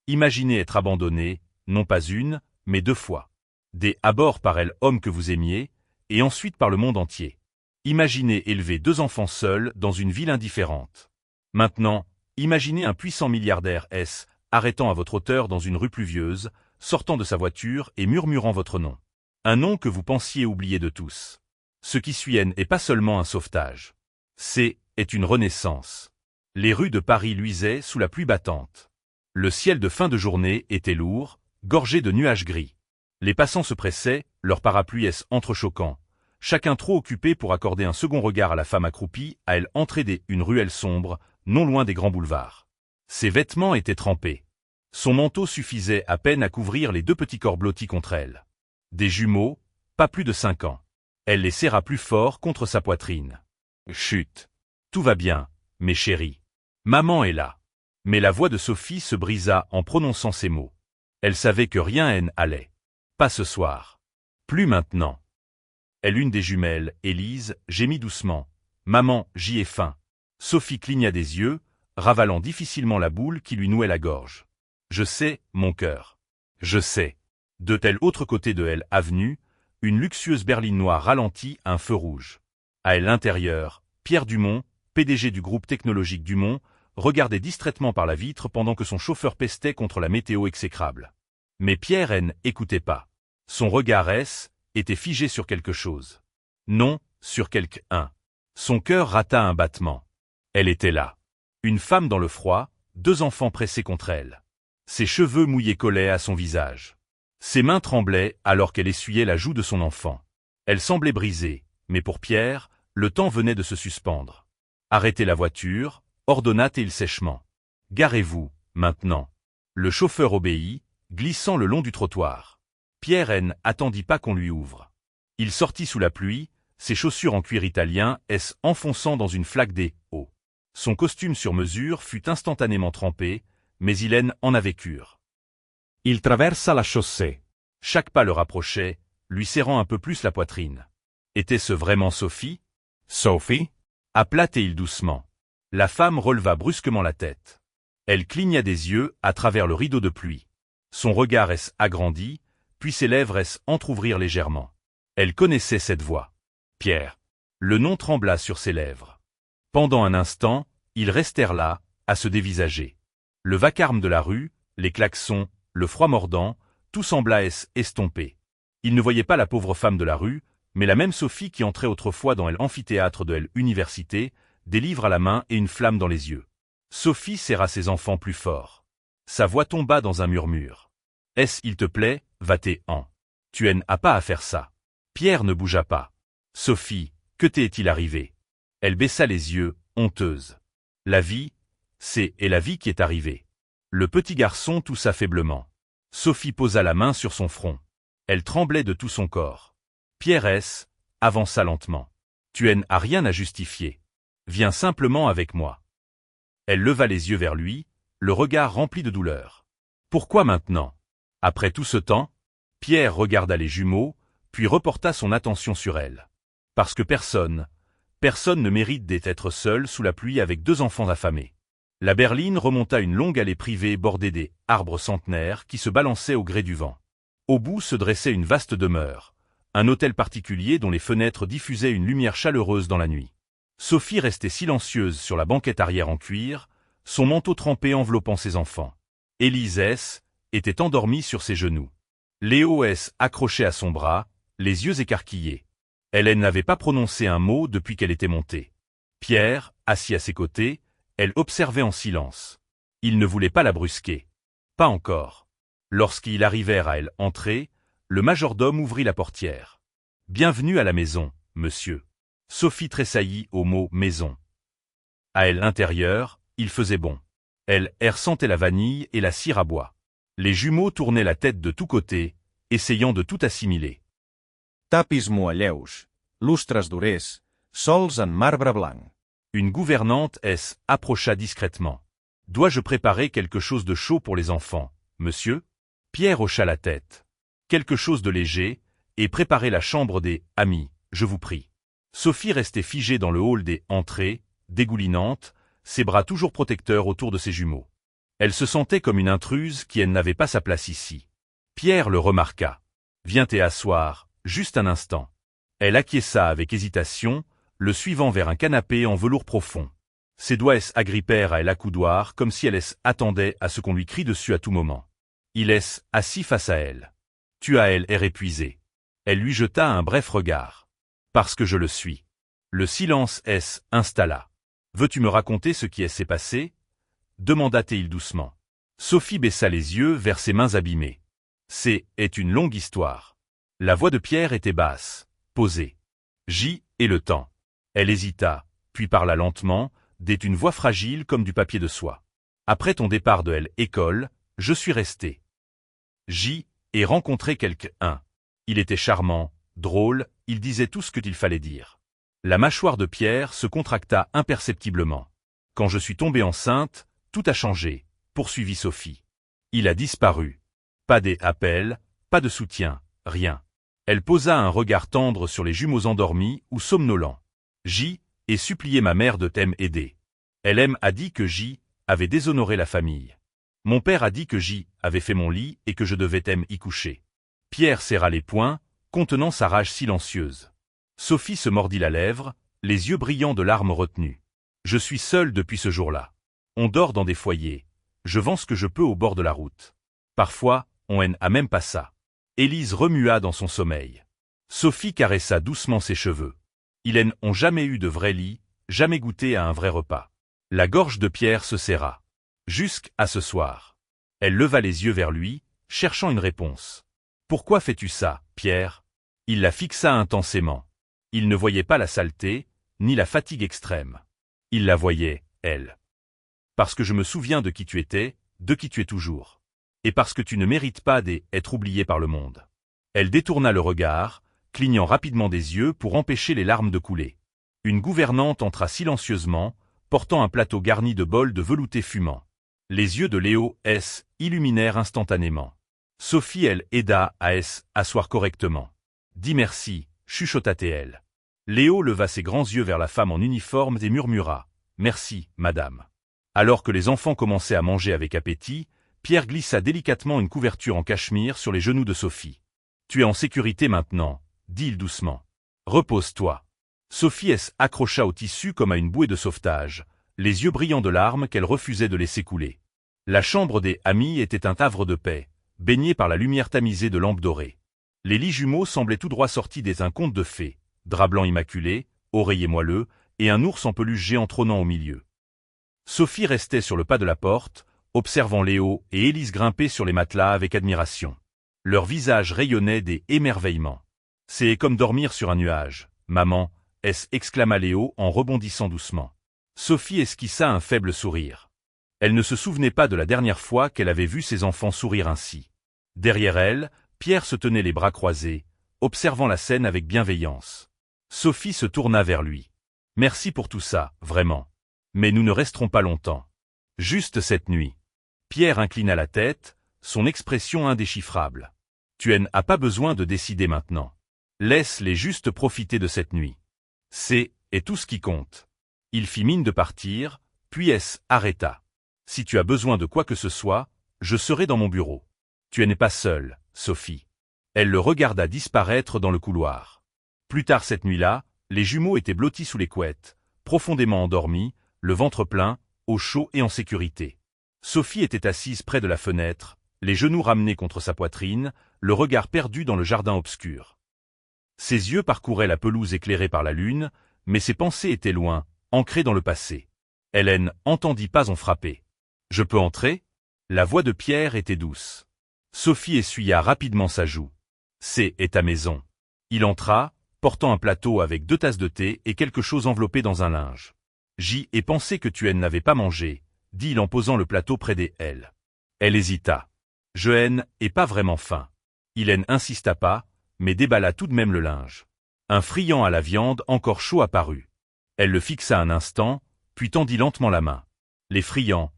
Imaginez être abandonné, non pas une, mais 2 fois. D'abord par elle, homme que vous aimiez, et ensuite par le monde entier. Imaginez élever 2 enfants seuls dans une ville indifférente. Maintenant, imaginez un puissant milliardaire arrêtant à votre hauteur dans une rue pluvieuse, sortant de sa voiture et murmurant votre nom. Un nom que vous pensiez oublier de tous. Ce qui suit n'est pas seulement un sauvetage. Est une renaissance. Les rues de Paris luisaient sous la pluie battante. Le ciel de fin de journée était lourd, gorgé de nuages gris. Les passants se pressaient, leurs parapluies entrechoquants, chacun trop occupé pour accorder un second regard à la femme accroupie, à elle entrée une ruelle sombre, non loin des grands boulevards. Ses vêtements étaient trempés. Son manteau suffisait à peine à couvrir les 2 petits corps blottis contre elle. Des jumeaux, pas plus de 5 ans. Elle les serra plus fort contre sa poitrine. Chut. Tout va bien, mes chéris. Maman est là. Mais la voix de Sophie se brisa en prononçant ces mots. Elle savait que rien n'allait. Pas ce soir. Plus maintenant. Une des jumelles, Élise, gémit doucement. Maman, j'y ai faim. Sophie cligna des yeux, ravalant difficilement la boule qui lui nouait la gorge. Je sais, mon cœur. Je sais. De tel autre côté de elle avenue, une luxueuse berline noire ralentit un feu rouge. À l'intérieur, Pierre Dumont, PDG du groupe technologique Dumont, regardait distraitement par la vitre pendant que son chauffeur pestait contre la météo exécrable. Mais Pierre n'écoutait pas. Son regard était figé sur quelque chose. Non, sur quelqu'un. Son cœur rata un battement. Elle était là. Une femme dans le froid, 2 enfants pressés contre elle. Ses cheveux mouillés collaient à son visage. Ses mains tremblaient alors qu'elle essuyait la joue de son enfant. Elle semblait brisée, mais pour Pierre, le temps venait de se suspendre. Arrêtez la voiture, ordonna-t-il sèchement. Garez-vous, maintenant. Le chauffeur obéit, glissant le long du trottoir. Pierre attendit pas qu'on lui ouvre. Il sortit sous la pluie, ses chaussures en cuir italien enfonçant dans une flaque d'eau. Son costume sur mesure fut instantanément trempé, mais il en avait cure. Il traversa la chaussée. Chaque pas le rapprochait, lui serrant un peu plus la poitrine. Était-ce vraiment Sophie? Sophie? Appela-t-il doucement. La femme releva brusquement la tête. Elle cligna des yeux à travers le rideau de pluie. Son regard agrandi, puis ses lèvres entr'ouvrirent légèrement. Elle connaissait cette voix. Pierre. Le nom trembla sur ses lèvres. Pendant un instant, ils restèrent là, à se dévisager. Le vacarme de la rue, les klaxons, le froid mordant, tout sembla estompé. Il ne voyait pas la pauvre femme de la rue, mais la même Sophie qui entrait autrefois dans l'amphithéâtre de l'université, des livres à la main et une flamme dans les yeux. Sophie serra ses enfants plus fort. Sa voix tomba dans un murmure. Il te plaît, va-t'en. Tu n'as pas à faire ça. Pierre ne bougea pas. Sophie, que t'est-il arrivé? Elle baissa les yeux, honteuse. La vie, c'est la vie qui est arrivée. Le petit garçon toussa faiblement. Sophie posa la main sur son front. Elle tremblait de tout son corps. Pierre avança lentement. Tu n'as rien à justifier. Viens simplement avec moi. Elle leva les yeux vers lui, le regard rempli de douleur. Pourquoi maintenant? Après tout ce temps? Pierre regarda les jumeaux, puis reporta son attention sur elle. Parce que personne ne mérite d'être seul sous la pluie avec 2 enfants affamés. La berline remonta une longue allée privée bordée des arbres centenaires qui se balançaient au gré du vent. Au bout se dressait une vaste demeure, un hôtel particulier dont les fenêtres diffusaient une lumière chaleureuse dans la nuit. Sophie restait silencieuse sur la banquette arrière en cuir, son manteau trempé enveloppant ses enfants. Élise était endormie sur ses genoux. Léo accroché à son bras, les yeux écarquillés. Elle n'avait pas prononcé un mot depuis qu'elle était montée. Pierre, assis à ses côtés, elle observait en silence. Il ne voulait pas la brusquer. Pas encore. Lorsqu'ils arrivèrent à entrer, le majordome ouvrit la portière. « Bienvenue à la maison, monsieur. » Sophie tressaillit au mot « maison ». À l'intérieur, il faisait bon. Elle sentait la vanille et la cire à bois. Les jumeaux tournaient la tête de tous côtés, essayant de tout assimiler. Tapis moelleus, lustres dorers, sols en marbre blanc. Une gouvernante approcha discrètement. « Dois-je préparer quelque chose de chaud pour les enfants, monsieur ?» Pierre hocha la tête. « Quelque chose de léger, et préparez la chambre des amis, je vous prie. » Sophie restait figée dans le hall des entrées, dégoulinante, ses bras toujours protecteurs autour de ses jumeaux. Elle se sentait comme une intruse qui elle n'avait pas sa place ici. Pierre le remarqua. Viens t'asseoir, juste un instant. Elle acquiesça avec hésitation, le suivant vers un canapé en velours profond. Ses doigts agrippèrent à elle accoudoir comme si elle attendait à ce qu'on lui crie dessus à tout moment. Il assis face à elle. Tu as elle air épuisé. Elle lui jeta un bref regard. Parce que je le suis. Le silence installa. Veux-tu me raconter ce qui s'est passé? Demanda-t-il doucement. Sophie baissa les yeux vers ses mains abîmées. C'est une longue histoire. La voix de Pierre était basse, posée. Et le temps. Elle hésita, puis parla lentement, d'une voix fragile comme du papier de soie. Après ton départ de l'école, je suis resté. Et rencontré quelqu'un. Il était charmant, drôle, il disait tout ce qu'il fallait dire. La mâchoire de Pierre se contracta imperceptiblement. Quand je suis tombée enceinte, tout a changé, poursuivit Sophie. Il a disparu. Pas d'appels, pas de soutien, rien. Elle posa un regard tendre sur les jumeaux endormis ou somnolents. Et supplié ma mère de t'aider. Elle a dit que avait déshonoré la famille. Mon père a dit que avait fait mon lit et que je devais y coucher. Pierre serra les poings, contenant sa rage silencieuse. Sophie se mordit la lèvre, les yeux brillants de larmes retenues. Je suis seule depuis ce jour-là. On dort dans des foyers. Je vends ce que je peux au bord de la route. Parfois, on n'a même pas ça. Élise remua dans son sommeil. Sophie caressa doucement ses cheveux. Ils n'ont jamais eu de vrai lit, jamais goûté à un vrai repas. La gorge de Pierre se serra. Jusqu'à ce soir. Elle leva les yeux vers lui, cherchant une réponse. Pourquoi fais-tu ça, Pierre? Il la fixa intensément. Il ne voyait pas la saleté, ni la fatigue extrême. Il la voyait, elle. Parce que je me souviens de qui tu étais, de qui tu es toujours. Et parce que tu ne mérites pas d'être oublié par le monde. Elle détourna le regard, clignant rapidement des yeux pour empêcher les larmes de couler. Une gouvernante entra silencieusement, portant un plateau garni de bols de velouté fumant. Les yeux de Léo illuminèrent instantanément. Sophie aida à asseoir correctement. Dis merci, chuchota-t-elle. Léo leva ses grands yeux vers la femme en uniforme et murmura. Merci, madame. Alors que les enfants commençaient à manger avec appétit, Pierre glissa délicatement une couverture en cachemire sur les genoux de Sophie. Tu es en sécurité maintenant, dit-il doucement. Repose-toi. Sophie accrocha au tissu comme à une bouée de sauvetage, les yeux brillants de larmes qu'elle refusait de laisser couler. La chambre des amis était un havre de paix, baigné par la lumière tamisée de lampes dorées. Les lits jumeaux semblaient tout droit sortis d'un conte de fées, drap blanc immaculé, oreiller moelleux, et un ours en peluche géant trônant au milieu. Sophie restait sur le pas de la porte, observant Léo et Élise grimper sur les matelas avec admiration. Leurs visages rayonnaient d'émerveillement. C'est comme dormir sur un nuage, maman, exclama Léo en rebondissant doucement. Sophie esquissa un faible sourire. Elle ne se souvenait pas de la dernière fois qu'elle avait vu ses enfants sourire ainsi. Derrière elle, Pierre se tenait les bras croisés, observant la scène avec bienveillance. Sophie se tourna vers lui. Merci pour tout ça, vraiment. Mais nous ne resterons pas longtemps. Juste cette nuit. Pierre inclina la tête, son expression indéchiffrable. Tu n'as pas besoin de décider maintenant. Laisse-les juste profiter de cette nuit. C'est tout ce qui compte. Il fit mine de partir, puis arrêta. Si tu as besoin de quoi que ce soit, je serai dans mon bureau. Tu n'es pas seule, Sophie. Elle le regarda disparaître dans le couloir. Plus tard cette nuit-là, les jumeaux étaient blottis sous les couettes, profondément endormis, le ventre plein, au chaud et en sécurité. Sophie était assise près de la fenêtre, les genoux ramenés contre sa poitrine, le regard perdu dans le jardin obscur. Ses yeux parcouraient la pelouse éclairée par la lune, mais ses pensées étaient loin, ancrées dans le passé. Hélène entendit pas en frapper. « Je peux entrer ?» La voix de Pierre était douce. Sophie essuya rapidement sa joue. « C'est ta maison. » Il entra, portant un plateau avec 2 tasses de thé et quelque chose enveloppé dans un linge. « J'y ai pensé que tu n'avais pas mangé, » dit-il en posant le plateau près d'elle. Elle hésita. « Je n'ai pas vraiment faim. » Il n'insista pas, mais déballa tout de même le linge. Un friand à la viande encore chaud apparut. Elle le fixa un instant, puis tendit lentement la main. Les friands,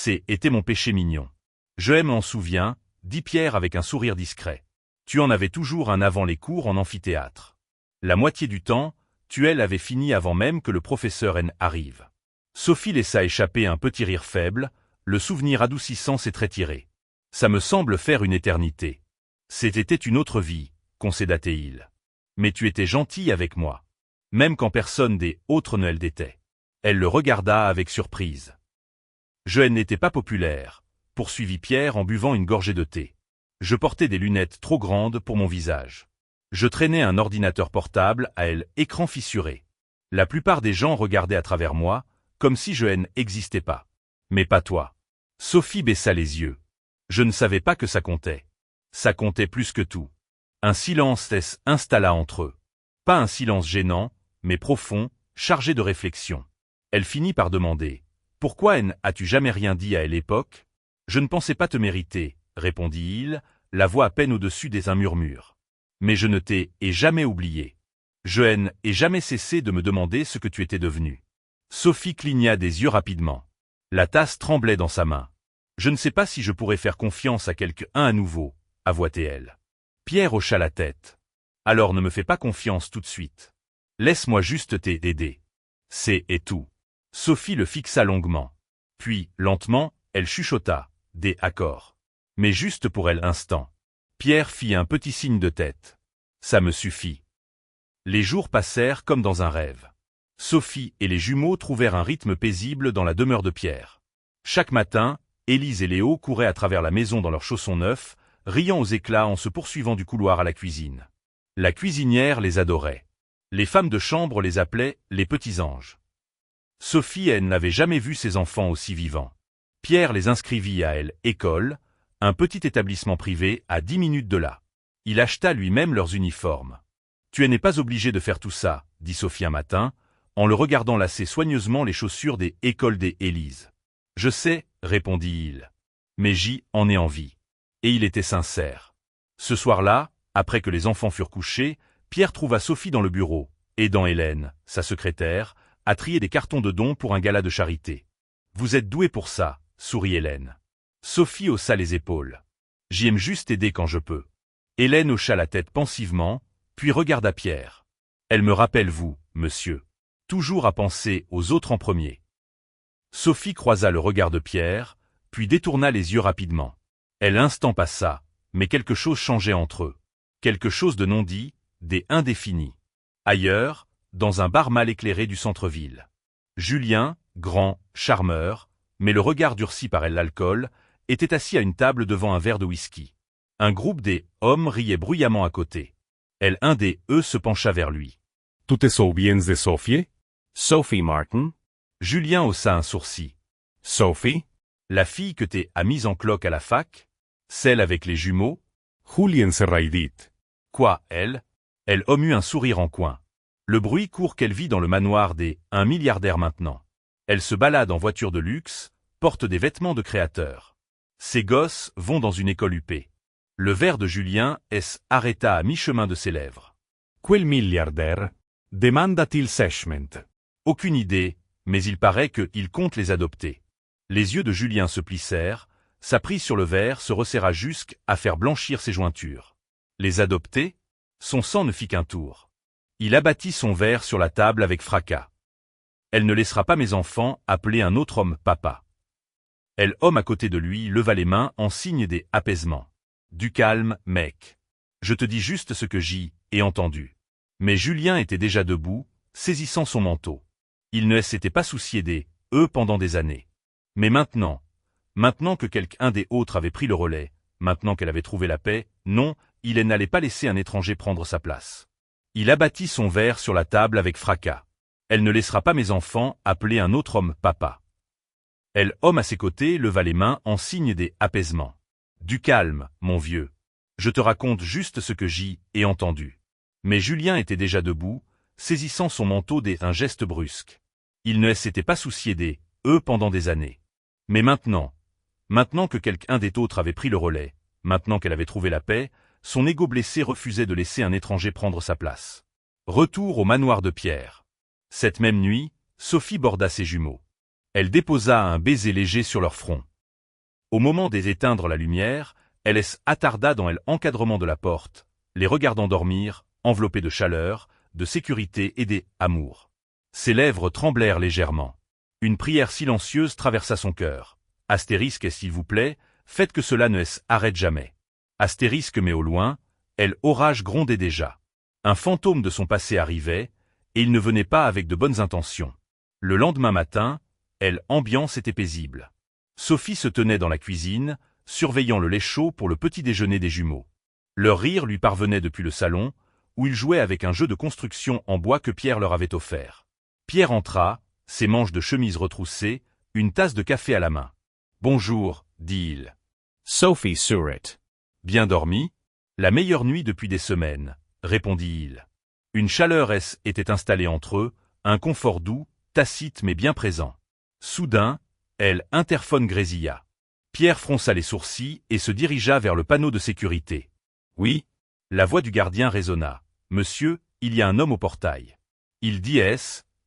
était mon péché mignon. Je m'en souviens, dit Pierre avec un sourire discret. Tu en avais toujours un avant les cours en amphithéâtre. La moitié du temps, tu avais fini avant même que le professeur arrive. Sophie laissa échapper un petit rire faible, Le souvenir adoucissant s'est retiré. Ça me semble faire une éternité. C'était une autre vie, concéda-t-il. Mais tu étais gentil avec moi. Même quand personne des autres ne l'était. Elle le regarda avec surprise. Je n'étais pas populaire, poursuivit Pierre en buvant une gorgée de thé. Je portais des lunettes trop grandes pour mon visage. Je traînais un ordinateur portable à écran fissuré. La plupart des gens regardaient à travers moi, comme si je n'existais pas. Mais pas toi. Sophie baissa les yeux. Je ne savais pas que ça comptait. Ça comptait plus que tout. Un silence s'installa entre eux. Pas un silence gênant, mais profond, chargé de réflexion. Elle finit par demander. « Pourquoi n'as-tu jamais rien dit à l'époque ?»« Je ne pensais pas te mériter, » répondit-il, la voix à peine au-dessus un murmure. « Mais je ne t'ai jamais oublié. Je n'ai jamais cessé de me demander ce que tu étais devenu. » Sophie cligna des yeux rapidement. La tasse tremblait dans sa main. « Je ne sais pas si je pourrais faire confiance à quelqu'un à nouveau, » avoua-t-elle. Pierre hocha la tête. « Alors ne me fais pas confiance tout de suite. Laisse-moi juste t'aider. C'est tout. » Sophie le fixa longuement. Puis, lentement, elle chuchota. « Des accords. » Mais juste pour elle instant. Pierre fit un petit signe de tête. « Ça me suffit. » Les jours passèrent comme dans un rêve. Sophie et les jumeaux trouvèrent un rythme paisible dans la demeure de Pierre. Chaque matin, Élise et Léo couraient à travers la maison dans leurs chaussons neufs, riant aux éclats en se poursuivant du couloir à la cuisine. La cuisinière les adorait. Les femmes de chambre les appelaient « les petits anges ». Sophie n'avait jamais vu ses enfants aussi vivants. Pierre les inscrivit à école, un petit établissement privé à 10 minutes de là. Il acheta lui-même leurs uniformes. « Tu n'es pas obligé de faire tout ça, » dit Sophie un matin, en le regardant lasser soigneusement les chaussures des écoles des Élise. « Je sais, » répondit-il. « Mais j'en ai envie. » Et il était sincère. Ce soir-là, après que les enfants furent couchés, Pierre trouva Sophie dans le bureau, aidant Hélène, sa secrétaire, à trier des cartons de dons pour un gala de charité. « Vous êtes doué pour ça, » sourit Hélène. Sophie haussa les épaules. « J'y aime juste aider quand je peux. » Hélène hocha la tête pensivement, puis regarda Pierre. « Elle me rappelle vous, monsieur. Toujours à penser aux autres en premier. » Sophie croisa le regard de Pierre, puis détourna les yeux rapidement. L'instant passa, mais quelque chose changeait entre eux. Quelque chose de non dit, des indéfinis. Ailleurs, dans un bar mal éclairé du centre-ville. Julien, grand, charmeur, mais le regard durci par l'alcool, était assis à une table devant un verre de whisky. Un groupe des hommes riait bruyamment à côté. Un des eux se pencha vers lui. « Tu te souviens de Sophie ?»« Sophie Martin. » Julien haussa un sourcil. « Sophie ?»« La fille que t'es mise en cloque à la fac ? Celle avec les jumeaux ? » « Julien Serraidit. »« Quoi, elle ? » Elle eut un sourire en coin. Le bruit court qu'elle vit dans le manoir un milliardaire maintenant. Elle se balade en voiture de luxe, porte des vêtements de créateur. Ses gosses vont dans une école UP. Le verre de Julien arrêta à mi-chemin de ses lèvres. Quel milliardaire demanda-t-il sèchement. Aucune idée, mais il paraît qu'il compte les adopter. Les yeux de Julien se plissèrent, sa prise sur le verre se resserra jusqu'à faire blanchir ses jointures. Les adopter ? Son sang ne fit qu'un tour. Il abattit son verre sur la table avec fracas. Elle ne laissera pas mes enfants appeler un autre homme papa. L'homme à côté de lui leva les mains en signe d'apaisement. Du calme, mec. Je te dis juste ce que j'ai entendu. Mais Julien était déjà debout, saisissant son manteau. Il ne s'était pas soucié eux pendant des années. Mais maintenant que quelqu'un des autres avait pris le relais, maintenant qu'elle avait trouvé la paix, non, il n'allait pas laisser un étranger prendre sa place. Il abattit son verre sur la table avec fracas. Elle ne laissera pas mes enfants appeler un autre homme papa. L'homme à ses côtés leva les mains en signe d'apaisement. Du calme, mon vieux. Je te raconte juste ce que j'ai entendu. Mais Julien était déjà debout, saisissant son manteau d'un geste brusque. Il ne s'était pas soucié eux pendant des années. Mais maintenant que quelqu'un des autres avait pris le relais, maintenant qu'elle avait trouvé la paix, son ego blessé refusait de laisser un étranger prendre sa place. Retour au manoir de Pierre. Cette même nuit, Sophie borda ses jumeaux. Elle déposa un baiser léger sur leur front. Au moment d'éteindre la lumière, elle s'attarda dans l'encadrement de la porte, les regardant dormir, enveloppés de chaleur, de sécurité et d'amour. Ses lèvres tremblèrent légèrement. Une prière silencieuse traversa son cœur. Astérisque et s'il vous plaît, faites que cela ne s'arrête jamais. Astérisque mais au loin, l'orage grondait déjà. Un fantôme de son passé arrivait, et il ne venait pas avec de bonnes intentions. Le lendemain matin, l'ambiance était paisible. Sophie se tenait dans la cuisine, surveillant le lait chaud pour le petit déjeuner des jumeaux. Leur rire lui parvenait depuis le salon, où ils jouaient avec un jeu de construction en bois que Pierre leur avait offert. Pierre entra, ses manches de chemise retroussées, une tasse de café à la main. « Bonjour, dit-il. »« Sophie sourit. »« Bien dormi ?»« La meilleure nuit depuis des semaines, » répondit-il. Une chaleur était installée entre eux, un confort doux, tacite mais bien présent. Soudain, l'interphone grésilla. Pierre fronça les sourcils et se dirigea vers le panneau de sécurité. « Oui ?» La voix du gardien résonna. « Monsieur, il y a un homme au portail. Il dit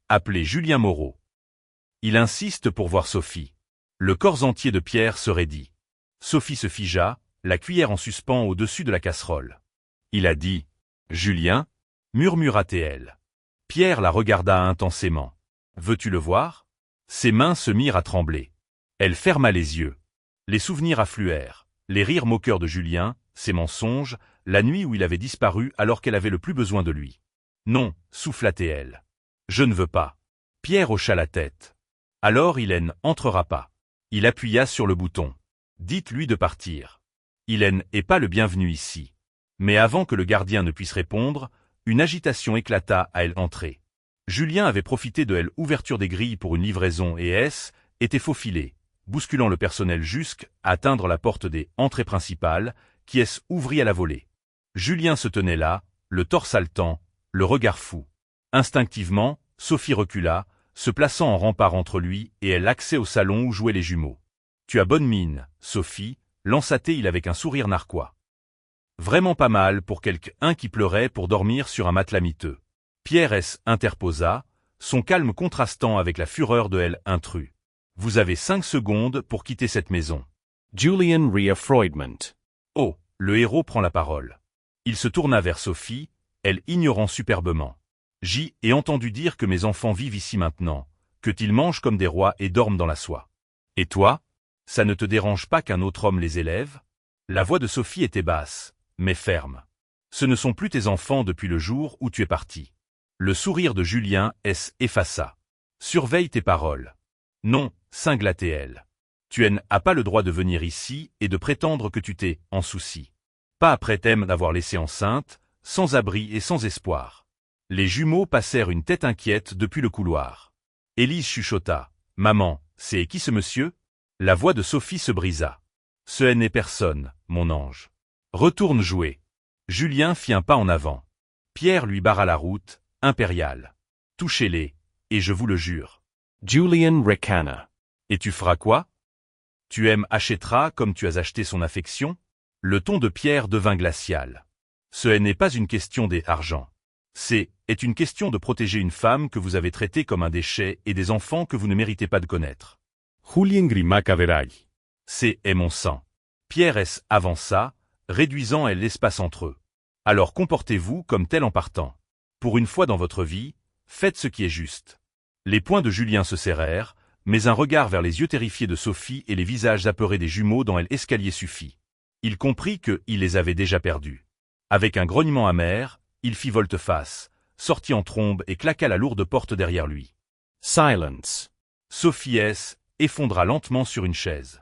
appelez Julien Moreau. Il insiste pour voir Sophie. » Le corps entier de Pierre se raidit. Sophie se figea, la cuillère en suspens au-dessus de la casserole. Il a dit « Julien ?» murmura-t-elle. Pierre la regarda intensément. « Veux-tu le voir ?» Ses mains se mirent à trembler. Elle ferma les yeux. Les souvenirs affluèrent, les rires moqueurs de Julien, ses mensonges, la nuit où il avait disparu alors qu'elle avait le plus besoin de lui. « Non, souffla-t-elle. Je ne veux pas. » Pierre hocha la tête. « Alors il n'entrera pas. » Il appuya sur le bouton. « Dites-lui de partir. Il n'est pas le bienvenu ici. » Mais avant que le gardien ne puisse répondre, une agitation éclata à l'entrée. Julien avait profité de l'ouverture des grilles pour une livraison et était faufilé, bousculant le personnel jusqu'à atteindre la porte des entrées principales, qui ouvrit à la volée. Julien se tenait là, le torse haletant, le regard fou. Instinctivement, Sophie recula, se plaçant en rempart entre lui et l'accès au salon où jouaient les jumeaux. « Tu as bonne mine, Sophie », lança-t-il avec un sourire narquois. Vraiment pas mal pour quelqu'un qui pleurait pour dormir sur un matelas miteux. Pierre interposa, son calme contrastant avec la fureur de l'intrus. « Vous avez 5 secondes pour quitter cette maison. » Julian Reafroidment. Oh, le héros prend la parole. Il se tourna vers Sophie, elle ignorant superbement. J'y ai entendu dire que mes enfants vivent ici maintenant, que-ils mangent comme des rois et dorment dans la soie. Et toi, ça ne te dérange pas qu'un autre homme les élève? La voix de Sophie était basse, mais ferme. Ce ne sont plus tes enfants depuis le jour où tu es parti. Le sourire de Julien effaça. Surveille tes paroles. Non, cingla-t-elle. Tu n'as pas le droit de venir ici et de prétendre que tu t'es en souci. Pas après t'aimer d'avoir laissé enceinte, sans abri et sans espoir. Les jumeaux passèrent une tête inquiète depuis le couloir. Élise chuchota. « Maman, c'est qui ce monsieur ?» La voix de Sophie se brisa. « Ce n'est personne, mon ange. Retourne jouer. » Julien fit un pas en avant. Pierre lui barra la route, impérial. « Touchez-les, et je vous le jure. » Julian Ricana. « Et tu feras quoi? Tu achèteras comme tu as acheté son affection ?» Le ton de Pierre devint glacial. « Ce n'est pas une question d'argent. C'est une question de protéger une femme que vous avez traitée comme un déchet et des enfants que vous ne méritez pas de connaître. » Julien Grimacaveray. C'est mon sang. Pierre avança, réduisant l'espace entre eux. Alors comportez-vous comme tel en partant. Pour une fois dans votre vie, faites ce qui est juste. Les poings de Julien se serrèrent, mais un regard vers les yeux terrifiés de Sophie et les visages apeurés des jumeaux dans l'escalier suffit. Il comprit qu'il les avait déjà perdus. Avec un grognement amer, il fit volte-face, sortit en trombe et claqua la lourde porte derrière lui. Silence. Sophie effondra lentement sur une chaise.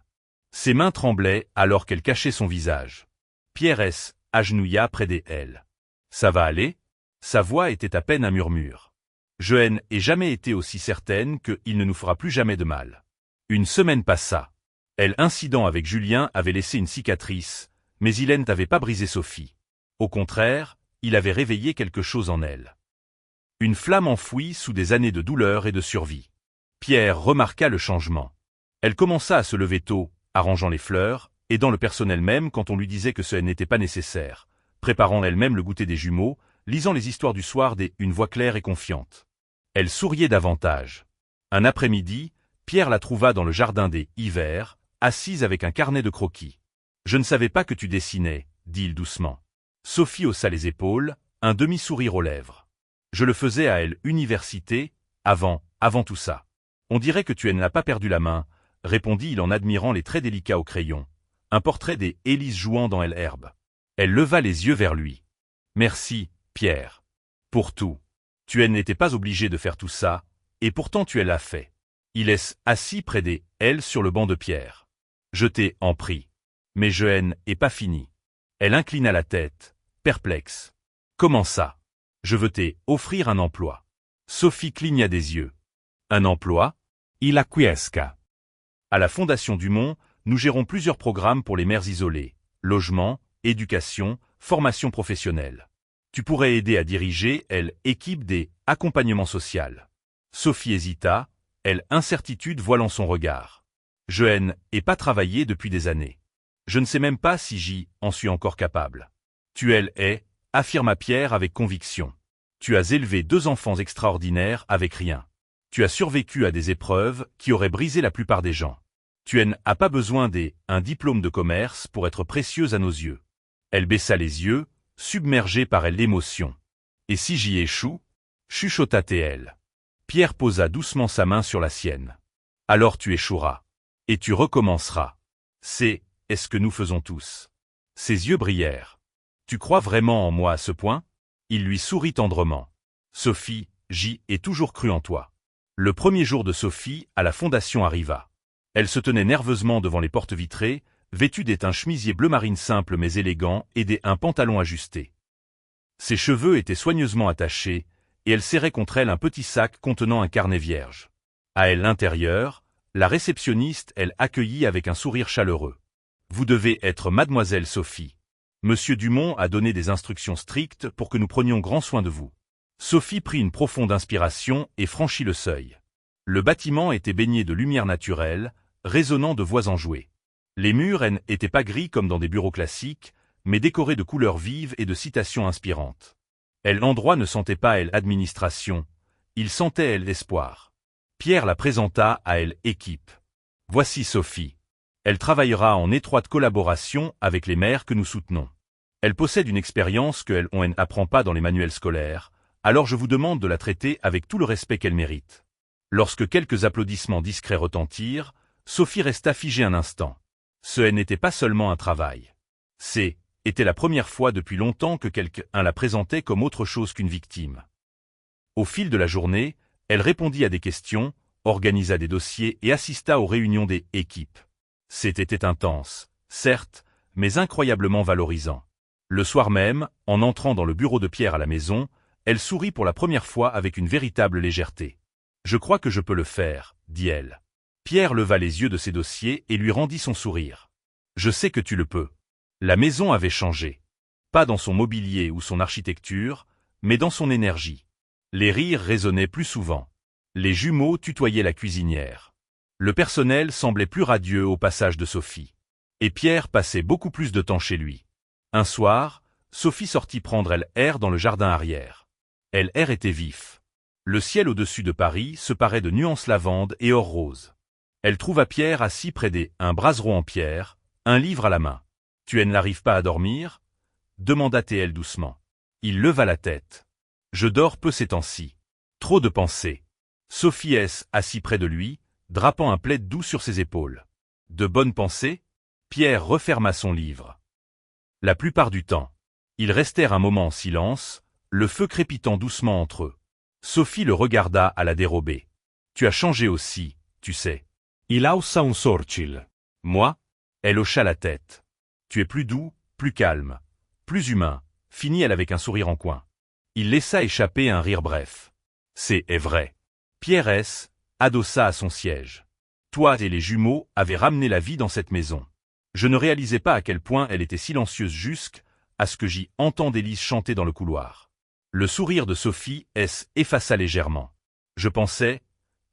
Ses mains tremblaient alors qu'elle cachait son visage. Pierre agenouilla près d'elle. « Ça va aller ?» Sa voix était à peine un murmure. « Je n'ai jamais été aussi certaine qu'il ne nous fera plus jamais de mal. » Une semaine passa. L'incident avec Julien avait laissé une cicatrice, mais il n'avait pas brisé Sophie. Au contraire, il avait réveillé quelque chose en elle. Une flamme enfouie sous des années de douleur et de survie. Pierre remarqua le changement. Elle commença à se lever tôt, arrangeant les fleurs, aidant le personnel même quand on lui disait que ce n'était pas nécessaire, préparant elle-même le goûter des jumeaux, lisant les histoires du soir une voix claire et confiante. Elle souriait davantage. Un après-midi, Pierre la trouva dans le jardin des Hivers, assise avec un carnet de croquis. « Je ne savais pas que tu dessinais, » dit-il doucement. Sophie haussa les épaules, un demi-sourire aux lèvres. « Je le faisais à l'université, avant tout ça. On dirait que tu n'as pas perdu la main, répondit-il en admirant les traits délicats au crayon. Un portrait des hélices jouant dans l'herbe. Elle leva les yeux vers lui. Merci, Pierre. Pour tout. Tu n'étais pas obligé de faire tout ça, et pourtant tu l'as fait. Il est assis près des elle sur le banc de pierre. Je t'ai en prie. Mais je n'est pas fini. Elle inclina la tête, perplexe. Comment ça? Je veux t'offrir un emploi. Sophie cligna des yeux. Un emploi? Il acquiesca. À la Fondation Dumont, nous gérons plusieurs programmes pour les mères isolées. Logement, éducation, formation professionnelle. Tu pourrais aider à diriger, équipe des accompagnements social. Sophie hésita, incertitude voilant son regard. Je n'ai pas travaillé depuis des années. Je ne sais même pas si j'y en suis encore capable. Tu es, affirma Pierre avec conviction. Tu as élevé 2 enfants extraordinaires avec rien. Tu as survécu à des épreuves qui auraient brisé la plupart des gens. Tu n'as pas besoin d'un diplôme de commerce pour être précieuse à nos yeux. Elle baissa les yeux, submergée par l'émotion. Et si j'y échoue? Chuchota-t-elle. Pierre posa doucement sa main sur la sienne. Alors tu échoueras. Et tu recommenceras. Est-ce que nous faisons tous? Ses yeux brillèrent. Tu crois vraiment en moi à ce point? Il lui sourit tendrement. Sophie, j'y ai toujours cru en toi. Le premier jour de Sophie, à la Fondation arriva. Elle se tenait nerveusement devant les portes vitrées, vêtue d'un chemisier bleu marine simple mais élégant et un pantalon ajusté. Ses cheveux étaient soigneusement attachés, et elle serrait contre elle un petit sac contenant un carnet vierge. À l'intérieur, la réceptionniste accueillit avec un sourire chaleureux. Vous devez être mademoiselle Sophie. Monsieur Dumont a donné des instructions strictes pour que nous prenions grand soin de vous. Sophie prit une profonde inspiration et franchit le seuil. Le bâtiment était baigné de lumière naturelle, résonnant de voix enjouées. Les murs n'étaient pas gris comme dans des bureaux classiques, mais décorés de couleurs vives et de citations inspirantes. L'endroit ne sentait pas l'administration, il sentait l'espoir. Pierre la présenta à équipe. Voici Sophie. Elle travaillera en étroite collaboration avec les mères que nous soutenons. Elle possède une expérience qu'on n'apprend pas dans les manuels scolaires, alors je vous demande de la traiter avec tout le respect qu'elle mérite. Lorsque quelques applaudissements discrets retentirent, Sophie resta figée un instant. Ce n'était pas seulement un travail. Était la première fois depuis longtemps que quelqu'un la présentait comme autre chose qu'une victime. Au fil de la journée, elle répondit à des questions, organisa des dossiers et assista aux réunions des équipes. C'était intense, certes, mais incroyablement valorisant. Le soir même, en entrant dans le bureau de Pierre à la maison, elle sourit pour la première fois avec une véritable légèreté. « Je crois que je peux le faire, » dit-elle. Pierre leva les yeux de ses dossiers et lui rendit son sourire. « Je sais que tu le peux. » La maison avait changé. Pas dans son mobilier ou son architecture, mais dans son énergie. Les rires résonnaient plus souvent. Les jumeaux tutoyaient la cuisinière. Le personnel semblait plus radieux au passage de Sophie. Et Pierre passait beaucoup plus de temps chez lui. Un soir, Sophie sortit prendre l'air dans le jardin arrière. L'air était vif. Le ciel au-dessus de Paris se parait de nuances lavande et or rose. Elle trouva Pierre assis près un braseron en pierre, un livre à la main. « Tu n'arrives pas à dormir » demanda-t-elle doucement. Il leva la tête. « Je dors peu ces temps-ci. Trop de pensées. » Sophie assis près de lui, drapant un plaid doux sur ses épaules. « De bonnes pensées » Pierre referma son livre. La plupart du temps, ils restèrent un moment en silence, le feu crépitant doucement entre eux. Sophie le regarda à la dérobée. « Tu as changé aussi, tu sais. » Il aussa un sorcil. Moi? Elle hocha la tête. Tu es plus doux, plus calme, plus humain, finit-elle avec un sourire en coin. Il laissa échapper un rire bref. C'est vrai. Pierre adossa à son siège. Toi et les jumeaux avaient ramené la vie dans cette maison. Je ne réalisais pas à quel point elle était silencieuse jusqu'à ce que j'y entende Lise chanter dans le couloir. Le sourire de Sophie effaça légèrement. Je pensais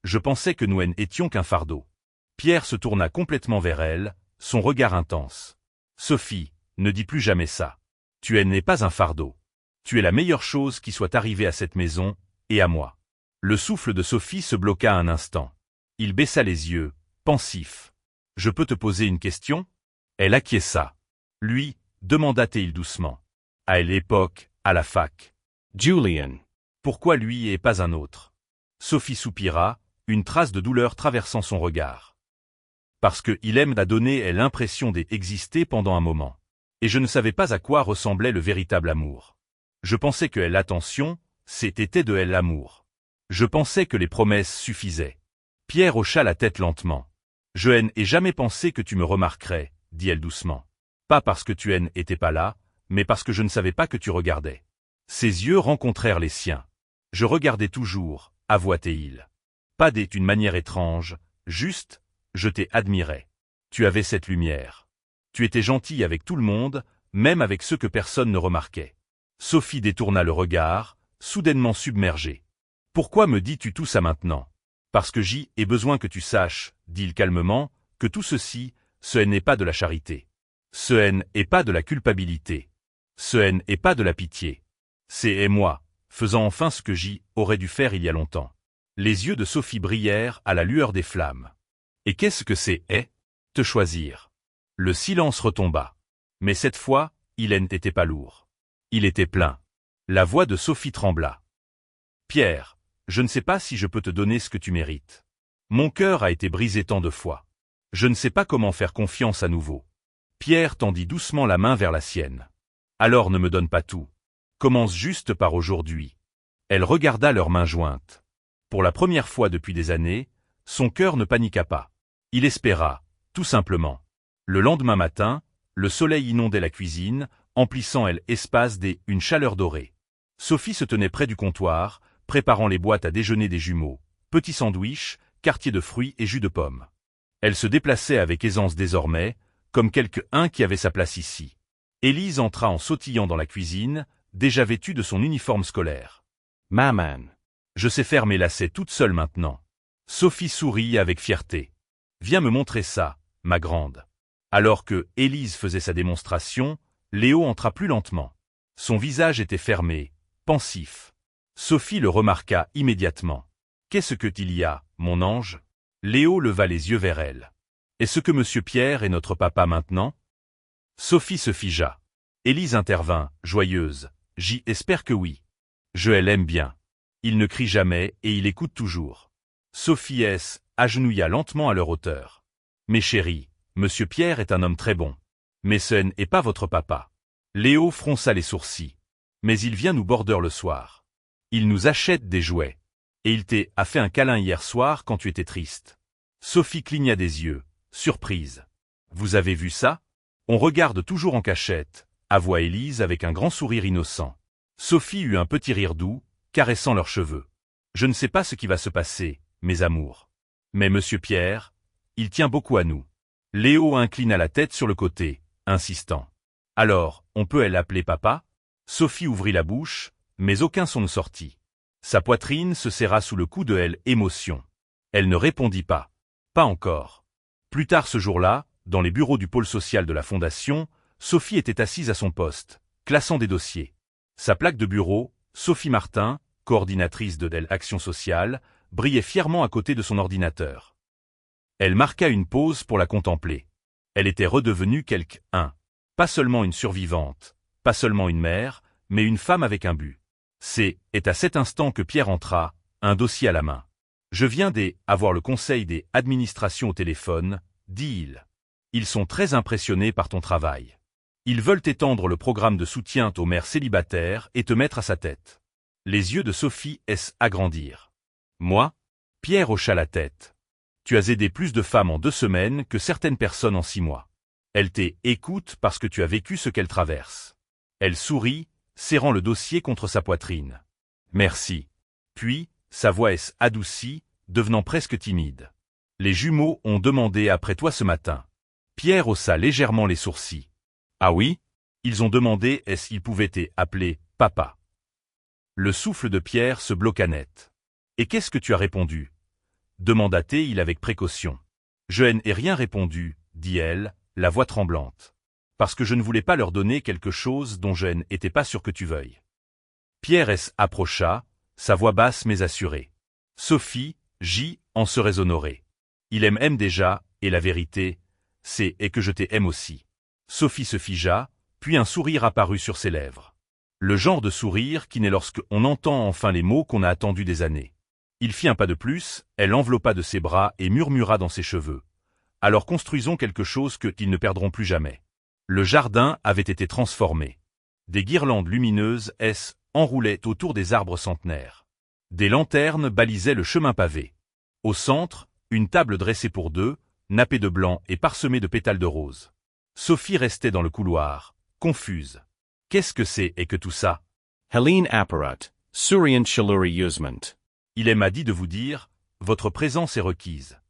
que nous n'étions qu'un fardeau. Pierre se tourna complètement vers elle, son regard intense. Sophie, ne dis plus jamais ça. Tu n'es pas un fardeau. Tu es la meilleure chose qui soit arrivée à cette maison, et à moi. Le souffle de Sophie se bloqua un instant. Il baissa les yeux, pensif. Je peux te poser une question? Elle acquiesça. Lui, demanda-t-il doucement. À l'époque, à la fac. Julian. Pourquoi lui et pas un autre? Sophie soupira, une trace de douleur traversant son regard. Parce que il aime à donner l'impression d'exister pendant un moment. Et je ne savais pas à quoi ressemblait le véritable amour. Je pensais que l'attention, c'était de l'amour. Je pensais que les promesses suffisaient. Pierre hocha la tête lentement. Je n'ai jamais pensé que tu me remarquerais, dit-elle doucement. Pas parce que tu n'étais pas là, mais parce que je ne savais pas que tu regardais. Ses yeux rencontrèrent les siens. Je regardais toujours, avoua-t-il. Pas d'une manière étrange, juste, je t'admirais. Tu avais cette lumière. Tu étais gentil avec tout le monde, même avec ceux que personne ne remarquait. Sophie détourna le regard, soudainement submergée. Pourquoi me dis-tu tout ça maintenant? Parce que j'ai besoin que tu saches, dit-il calmement, que tout ceci, ce n'est pas de la charité. Ce n'est pas de la culpabilité. Ce n'est pas de la pitié. C'est moi, faisant enfin ce que j'aurais dû faire il y a longtemps. Les yeux de Sophie brillèrent à la lueur des flammes. Et qu'est-ce que c'est, te choisir? Le silence retomba. Mais cette fois, il n'était pas lourd. Il était plein. La voix de Sophie trembla. Pierre, je ne sais pas si je peux te donner ce que tu mérites. Mon cœur a été brisé tant de fois. Je ne sais pas comment faire confiance à nouveau. Pierre tendit doucement la main vers la sienne. Alors ne me donne pas tout. Commence juste par aujourd'hui. Elle regarda leurs mains jointes. Pour la première fois depuis des années, son cœur ne paniqua pas. Il espéra, tout simplement. Le lendemain matin, le soleil inondait la cuisine, emplissant l'espace une chaleur dorée. Sophie se tenait près du comptoir, préparant les boîtes à déjeuner des jumeaux, petits sandwichs, quartiers de fruits et jus de pommes. Elle se déplaçait avec aisance désormais, comme quelqu'un qui avait sa place ici. Élise entra en sautillant dans la cuisine, déjà vêtue de son uniforme scolaire. « Maman, je sais faire mes lacets toute seule maintenant. » Sophie sourit avec fierté. « Viens me montrer ça, ma grande. » Alors que Élise faisait sa démonstration, Léo entra plus lentement. Son visage était fermé, pensif. Sophie le remarqua immédiatement. « Qu'est-ce que il y a, mon ange ?» Léo leva les yeux vers elle. « Est-ce que Monsieur Pierre est notre papa maintenant ?» Sophie se figea. Élise intervint, joyeuse. « J'espère que oui. Je l'aime bien. Il ne crie jamais et il écoute toujours. » Sophie agenouilla lentement à leur hauteur. « Mes chéris, Monsieur Pierre est un homme très bon. Mais ce n'est pas votre papa. » Léo fronça les sourcils. « Mais il vient nous border le soir. Il nous achète des jouets. Et il t'a fait un câlin hier soir quand tu étais triste. » Sophie cligna des yeux, surprise. « Vous avez vu ça? On regarde toujours en cachette, » avoua Élise avec un grand sourire innocent. Sophie eut un petit rire doux, caressant leurs cheveux. « Je ne sais pas ce qui va se passer, mes amours. Mais Monsieur Pierre, il tient beaucoup à nous. » Léo inclina la tête sur le côté, insistant. « Alors, on peut l'appeler papa ?» Sophie ouvrit la bouche, mais aucun son ne sortit. Sa poitrine se serra sous le coup de l'émotion. Elle ne répondit pas. Pas encore. Plus tard ce jour-là, dans les bureaux du pôle social de la Fondation, Sophie était assise à son poste, classant des dossiers. Sa plaque de bureau, Sophie Martin, coordinatrice de l'Action sociale, brillait fièrement à côté de son ordinateur. Elle marqua une pause pour la contempler. Elle était redevenue quelqu'un. Pas seulement une survivante, pas seulement une mère, mais une femme avec un but. C'est à cet instant que Pierre entra, un dossier à la main. « Je viens d'avoir le conseil des administrations au téléphone, » dit-il. « Ils sont très impressionnés par ton travail. Ils veulent étendre le programme de soutien aux mères célibataires et te mettre à sa tête. » Les yeux de Sophie agrandirent. « Moi ?» Pierre hocha la tête. « Tu as aidé plus de femmes en 2 semaines que certaines personnes en 6 mois. Elle t'écoute parce que tu as vécu ce qu'elle traverse. » Elle sourit, serrant le dossier contre sa poitrine. « Merci. » Puis, sa voix adoucie, devenant presque timide. « Les jumeaux ont demandé après toi ce matin. » Pierre haussa légèrement les sourcils. « Ah oui? Ils ont demandé s'ils pouvaient t'appeler papa. » Le souffle de Pierre se bloqua net. « Et qu'est-ce que tu as répondu ?» demanda-t-il avec précaution. « Je n'ai rien répondu, » dit elle, la voix tremblante. « Parce que je ne voulais pas leur donner quelque chose dont je n'étais pas sûr que tu veuilles. » Pierre approcha, sa voix basse mais assurée. « Sophie, en serais honoré. Il aime déjà, et la vérité, c'est que je t'aime aussi. » Sophie se figea, puis un sourire apparut sur ses lèvres. Le genre de sourire qui naît lorsqu'on entend enfin les mots qu'on a attendus des années. Il fit un pas de plus, elle l'enveloppa de ses bras et murmura dans ses cheveux. Alors construisons quelque chose qu'ils ne perdront plus jamais. Le jardin avait été transformé. Des guirlandes lumineuses enroulaient autour des arbres centenaires. Des lanternes balisaient le chemin pavé. Au centre, une table dressée pour deux, nappée de blanc et parsemée de pétales de rose. Sophie restait dans le couloir, confuse. Qu'est-ce que c'est et que tout ça? Helene apparat, Surient Shaluri Usment. Il m'a dit de vous dire, votre présence est requise.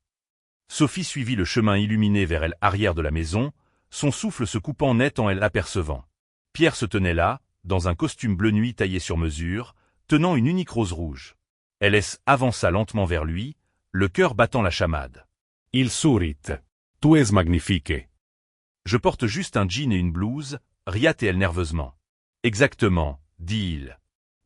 Sophie suivit le chemin illuminé vers l'arrière de la maison, son souffle se coupant net en elle apercevant. Pierre se tenait là, dans un costume bleu nuit taillé sur mesure, tenant une unique rose rouge. Elle avança lentement vers lui, le cœur battant la chamade. Il surit. Tu es magnifique. Je porte juste un jean et une blouse, riait-elle nerveusement. Exactement, dit-il.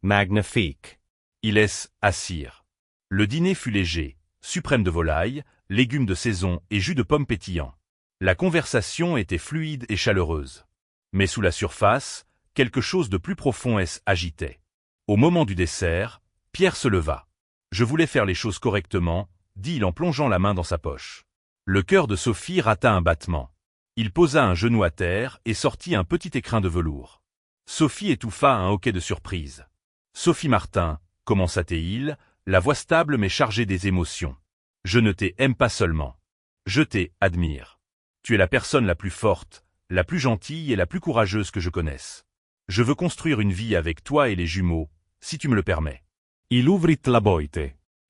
Magnifique. Il assire. Le dîner fut léger, suprême de volaille, légumes de saison et jus de pommes pétillants. La conversation était fluide et chaleureuse. Mais sous la surface, quelque chose de plus profond agitait. Au moment du dessert, Pierre se leva. Je voulais faire les choses correctement, dit-il en plongeant la main dans sa poche. Le cœur de Sophie rata un battement. Il posa un genou à terre et sortit un petit écrin de velours. Sophie étouffa un hoquet de surprise. Sophie Martin, commença-t-il, la voix stable mais chargée des émotions. Je ne t'aime pas seulement. Je t'admire. Tu es la personne la plus forte, la plus gentille et la plus courageuse que je connaisse. Je veux construire une vie avec toi et les jumeaux, si tu me le permets. Il ouvrit la boîte.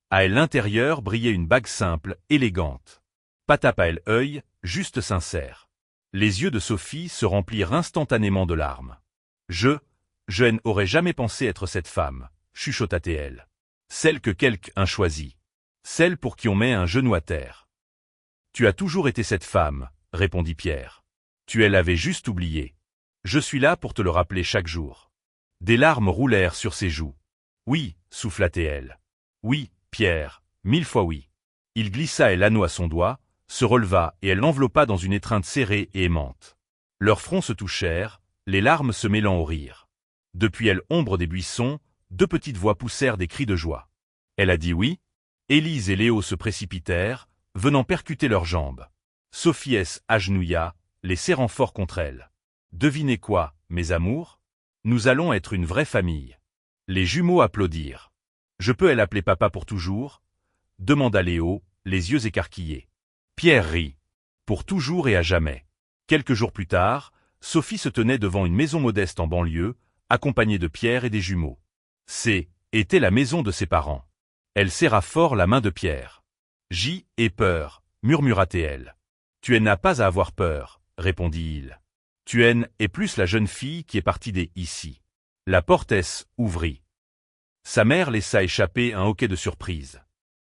À l'intérieur brillait une bague simple, élégante. Pas tape à l'œil, juste sincère. Les yeux de Sophie se remplirent instantanément de larmes. Je n'aurais jamais pensé être cette femme, chuchota-t-elle. Celle que quelqu'un choisit. Celle pour qui on met un genou à terre. Tu as toujours été cette femme, répondit Pierre. Tu l'avais juste oublié. Je suis là pour te le rappeler chaque jour. Des larmes roulèrent sur ses joues. Oui, souffla-t-elle. Oui, Pierre, 1000 fois oui. Il glissa l'anneau à son doigt, se releva et elle l'enveloppa dans une étreinte serrée et aimante. Leurs fronts se touchèrent, les larmes se mêlant au rire. Depuis l'ombre des buissons, deux petites voix poussèrent des cris de joie. Elle a dit oui. Élise et Léo se précipitèrent, venant percuter leurs jambes. Sophie agenouilla, les serrant fort contre elle. Devinez quoi, mes amours? Nous allons être une vraie famille. Les jumeaux applaudirent. Je peux l'appeler papa pour toujours? Demanda Léo, les yeux écarquillés. Pierre rit. Pour toujours et à jamais. Quelques jours plus tard, Sophie se tenait devant une maison modeste en banlieue, accompagnée de Pierre et des jumeaux. Était la maison de ses parents. Elle serra fort la main de Pierre. J'ai peur, murmura-t-elle. Tu n'as pas à avoir peur, répondit-il. Tu es plus la jeune fille qui est partie ici. La porte ouvrit. Sa mère laissa échapper un hoquet de surprise.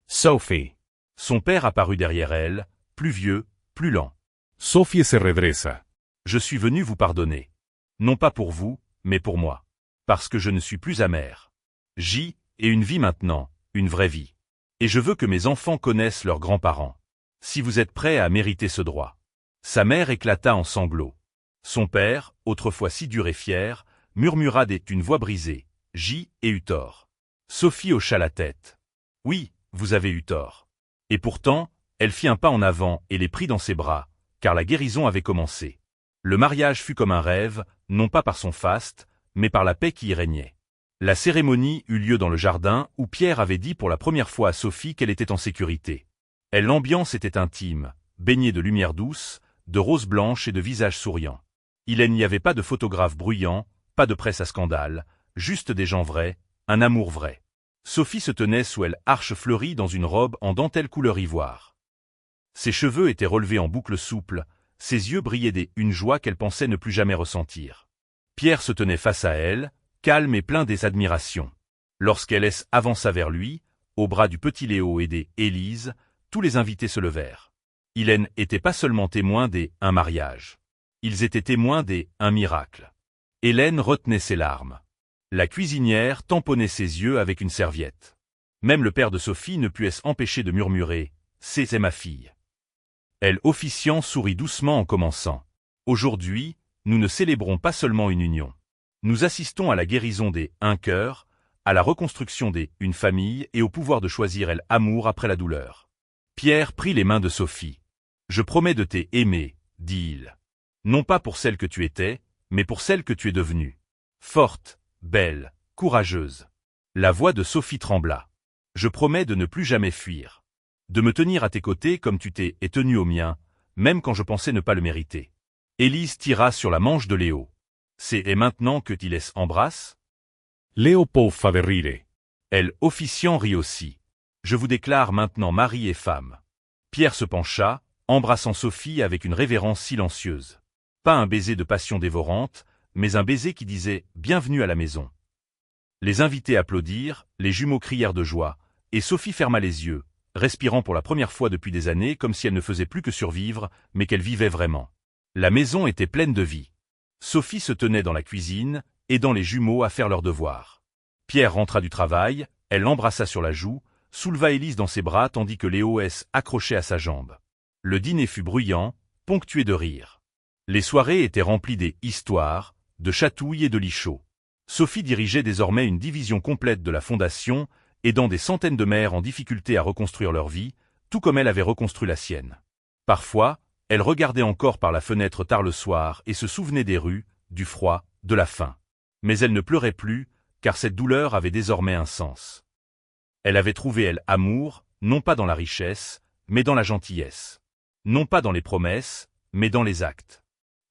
Sophie. Son père apparut derrière elle, plus vieux, plus lent. Sophie se redressa. Je suis venu vous pardonner. Non pas pour vous, mais pour moi. Parce que je ne suis plus amère. J'ai une vie maintenant, une vraie vie. Et je veux que mes enfants connaissent leurs grands-parents. Si vous êtes prêts à mériter ce droit. Sa mère éclata en sanglots. Son père, autrefois si dur et fier, murmura d'une voix brisée. J'ai eu tort. Sophie hocha la tête. Oui, vous avez eu tort. Et pourtant, elle fit un pas en avant et les prit dans ses bras, car la guérison avait commencé. Le mariage fut comme un rêve, non pas par son faste, mais par la paix qui y régnait. La cérémonie eut lieu dans le jardin où Pierre avait dit pour la première fois à Sophie qu'elle était en sécurité. L'ambiance était intime, baignée de lumière douce, de roses blanches et de visages souriants. Il n'y avait pas de photographes bruyants, pas de presse à scandale, juste des gens vrais, un amour vrai. Sophie se tenait sous l'arche fleurie dans une robe en dentelle couleur ivoire. Ses cheveux étaient relevés en boucles souples, ses yeux brillaient une joie qu'elle pensait ne plus jamais ressentir. Pierre se tenait face à elle, calme et plein d'admiration. Lorsqu'elle avança vers lui, au bras du petit Léo et d'Élise, tous les invités se levèrent. Ils n'étaient pas seulement témoins un mariage. Ils étaient témoins un miracle. Hélène retenait ses larmes. La cuisinière tamponnait ses yeux avec une serviette. Même le père de Sophie ne put s'empêcher de murmurer « C'est ma fille ». Elle officiant sourit doucement en commençant. Aujourd'hui, nous ne célébrons pas seulement une union. Nous assistons à la guérison un cœur, à la reconstruction une famille et au pouvoir de choisir l'amour après la douleur. Pierre prit les mains de Sophie. Je promets de t'aimer, dit-il. Non pas pour celle que tu étais, mais pour celle que tu es devenue. Forte, belle, courageuse. La voix de Sophie trembla. Je promets de ne plus jamais fuir. De me tenir à tes côtés comme tu t'es et tenu au mien, même quand je pensais ne pas le mériter. Élise tira sur la manche de Léo. C'est et maintenant que tu laisses embrasse? Leo poffa de rire. Elle officiant rit aussi. Je vous déclare maintenant mari et femme. Pierre se pencha, embrassant Sophie avec une révérence silencieuse. Pas un baiser de passion dévorante, mais un baiser qui disait « Bienvenue à la maison ». Les invités applaudirent, les jumeaux crièrent de joie, et Sophie ferma les yeux, respirant pour la première fois depuis des années comme si elle ne faisait plus que survivre, mais qu'elle vivait vraiment. La maison était pleine de vie. Sophie se tenait dans la cuisine, aidant les jumeaux à faire leurs devoirs. Pierre rentra du travail, elle l'embrassa sur la joue, souleva Élise dans ses bras tandis que Léo accrochait à sa jambe. Le dîner fut bruyant, ponctué de rires. Les soirées étaient remplies des histoires, de chatouilles et de lits chauds. Sophie dirigeait désormais une division complète de la fondation, aidant des centaines de mères en difficulté à reconstruire leur vie, tout comme elle avait reconstruit la sienne. Parfois, elle regardait encore par la fenêtre tard le soir et se souvenait des rues, du froid, de la faim. Mais elle ne pleurait plus, car cette douleur avait désormais un sens. Elle avait trouvé, elle, amour, non pas dans la richesse, mais dans la gentillesse. Non pas dans les promesses, mais dans les actes.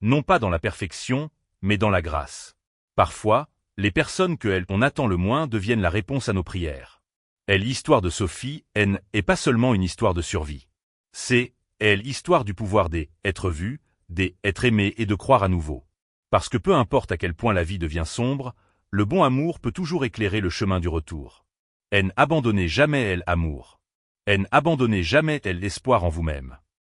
Non pas dans la perfection, mais dans la grâce. Parfois, les personnes qu'on attend le moins deviennent la réponse à nos prières. L'histoire de Sophie est pas seulement une histoire de survie. C'est l'histoire du pouvoir des être vu, des être aimé et de croire à nouveau. Parce que peu importe à quel point la vie devient sombre, le bon amour peut toujours éclairer le chemin du retour. Abandonnez jamais l'amour. Abandonnez jamais l'espoir en vous-même.